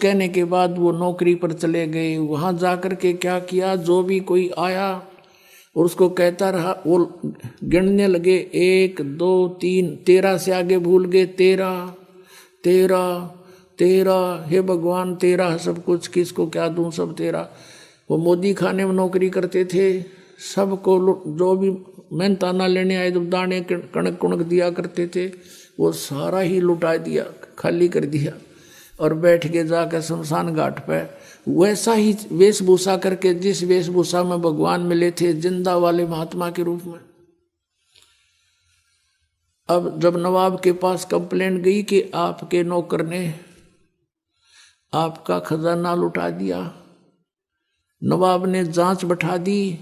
कहने के बाद वो नौकरी पर चले गए। वहाँ जाकर के क्या किया, जो भी कोई आया और उसको कहता रहा, वो गिनने लगे 1 2 3, 13 से आगे भूल गए। 13 13 13, हे भगवान 13 सब कुछ, किसको क्या दूं, सब 13। वो मोदी खाने में नौकरी करते थे, सबको जो भी मेहनताना लेने आए तो दाने कणक कुणक दिया करते थे, वो सारा ही लुटा दिया, खाली कर दिया और बैठ के जाकर शमशान घाट पे वैसा ही वेशभूषा करके, जिस वेशभूषा में भगवान मिले थे जिंदा वाले महात्मा के रूप में। अब जब नवाब के पास कंप्लेंट गई कि आपके नौकर ने आपका खजाना लुटा दिया, नवाब ने जांच बैठा दी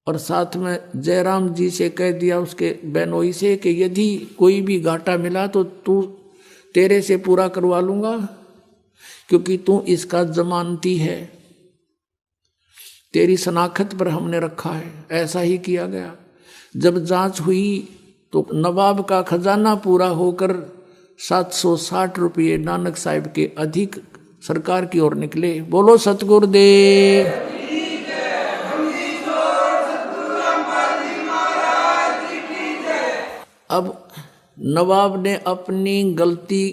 और साथ में जयराम जी से कह दिया, उसके बहनोई से, कि यदि कोई भी घाटा मिला तो तू तेरे से पूरा करवा लूंगा, क्योंकि तू इसका जमानती है, तेरी शनाख्त पर हमने रखा है। ऐसा ही किया गया। जब जांच हुई तो नवाब का खजाना पूरा होकर 760 रुपये नानक साहिब के अधिक सरकार की ओर निकले। बोलो सतगुरुदेव। अब नवाब ने अपनी गलती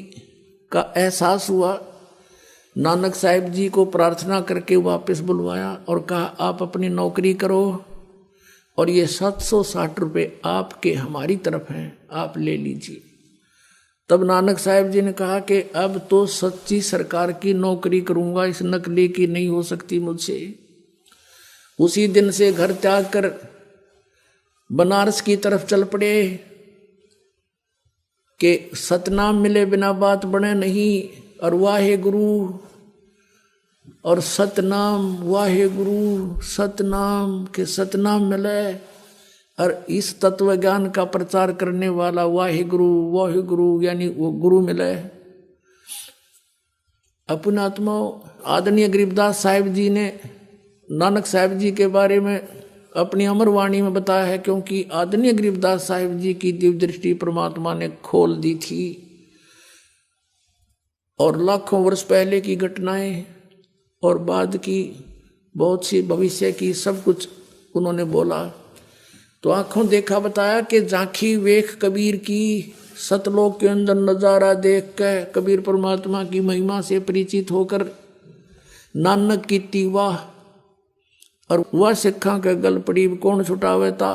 का एहसास हुआ, नानक साहिब जी को प्रार्थना करके वापस बुलवाया और कहा, आप अपनी नौकरी करो और ये 760 रुपये आपके हमारी तरफ हैं, आप ले लीजिए। तब नानक साहिब जी ने कहा कि अब तो सच्ची सरकार की नौकरी करूंगा, इस नकली की नहीं हो सकती मुझसे। उसी दिन से घर त्याग कर बनारस की तरफ चल पड़े कि सतनाम मिले बिना बात बने नहीं, और वाहे गुरु और सतनाम, वाहे गुरु सतनाम के सतनाम मिले, और इस तत्व ज्ञान का प्रचार करने वाला वाहे गुरु यानी वो गुरु मिले। अपना आत्मा आदरणीय गरीबदास साहिब जी ने नानक साहिब जी के बारे में अपनी अमर वाणी में बताया है, क्योंकि आदरणीय गरीबदास साहिब जी की दिव्य दृष्टि परमात्मा ने खोल दी थी और लाखों वर्ष पहले की घटनाएं और बाद की बहुत सी भविष्य की सब कुछ उन्होंने बोला। तो आंखों देखा बताया कि झांकी वेख कबीर की, सतलोक के अंदर नजारा देख के कबीर परमात्मा की महिमा से परिचित होकर नानक की तीवाह और वह सिखा के गल पड़ी कौन छुटावे था।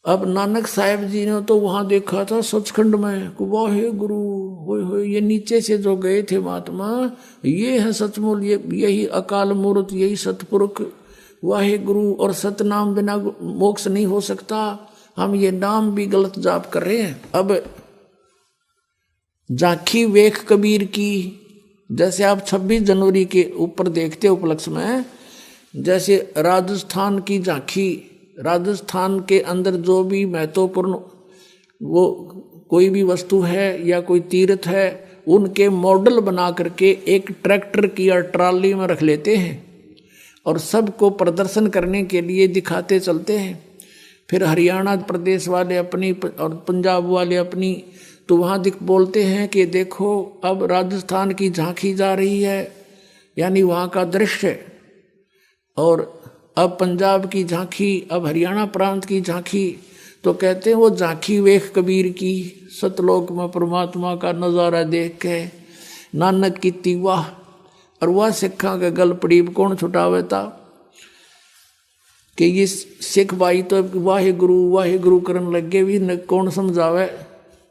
अब नानक साहिब जी ने तो वहां देखा था सचखंड में, वाहे गुरु हो, ये नीचे से जो गए थे महात्मा, ये है सचमुच, यही अकाल मूर्त, यही सतपुरुष, वाहे गुरु और सतनाम बिना मोक्ष नहीं हो सकता। हम ये नाम भी गलत जाप कर रहे हैं। अब झांकी वेख कबीर की, जैसे आप 26 जनवरी के ऊपर देखते उपलक्ष्य में, जैसे राजस्थान की झांकी, राजस्थान के अंदर जो भी महत्वपूर्ण वो कोई भी वस्तु है या कोई तीर्थ है, उनके मॉडल बना करके एक ट्रैक्टर की या ट्राली में रख लेते हैं और सबको प्रदर्शन करने के लिए दिखाते चलते हैं। फिर हरियाणा प्रदेश वाले अपनी और पंजाब वाले अपनी, तो वहाँ बोलते हैं कि देखो अब राजस्थान की झांकी जा रही है, यानी वहाँ का दृश्य, और अब पंजाब की झांकी, अब हरियाणा प्रांत की झांकी, तो कहते हैं वो झांकी वेख कबीर की, सतलोक में परमात्मा का नज़ारा देख के नानक की तीवाह और वह सिखा के गल पड़ी कौन छुटावे था। कि ये सिख भाई तो वाहे गुरु करने लगे भी न, कौन समझावे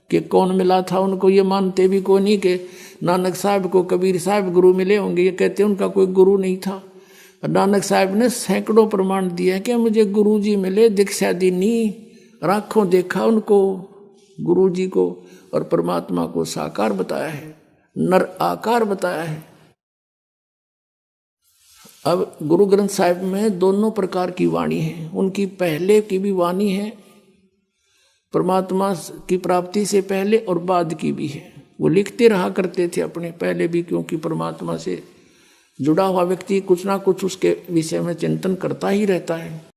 कि कौन मिला था उनको। ये मानते भी कोई नहीं कि नानक साहब को कबीर साहब गुरु मिले होंगे, ये कहते उनका कोई गुरु नहीं था। नानक साहब ने सैकड़ों प्रमाण दिया कि मुझे गुरु जी मिले, दीक्षा दीनी, आँखों देखा उनको, गुरु जी को और परमात्मा को साकार बताया है, नर आकार बताया है। अब गुरु ग्रंथ साहिब में दोनों प्रकार की वाणी है। उनकी पहले की भी वाणी है, परमात्मा की प्राप्ति से पहले, और बाद की भी है। वो लिखते रहा करते थे अपने पहले भी, क्योंकि परमात्मा से जुड़ा हुआ व्यक्ति कुछ ना कुछ उसके विषय में चिंतन करता ही रहता है।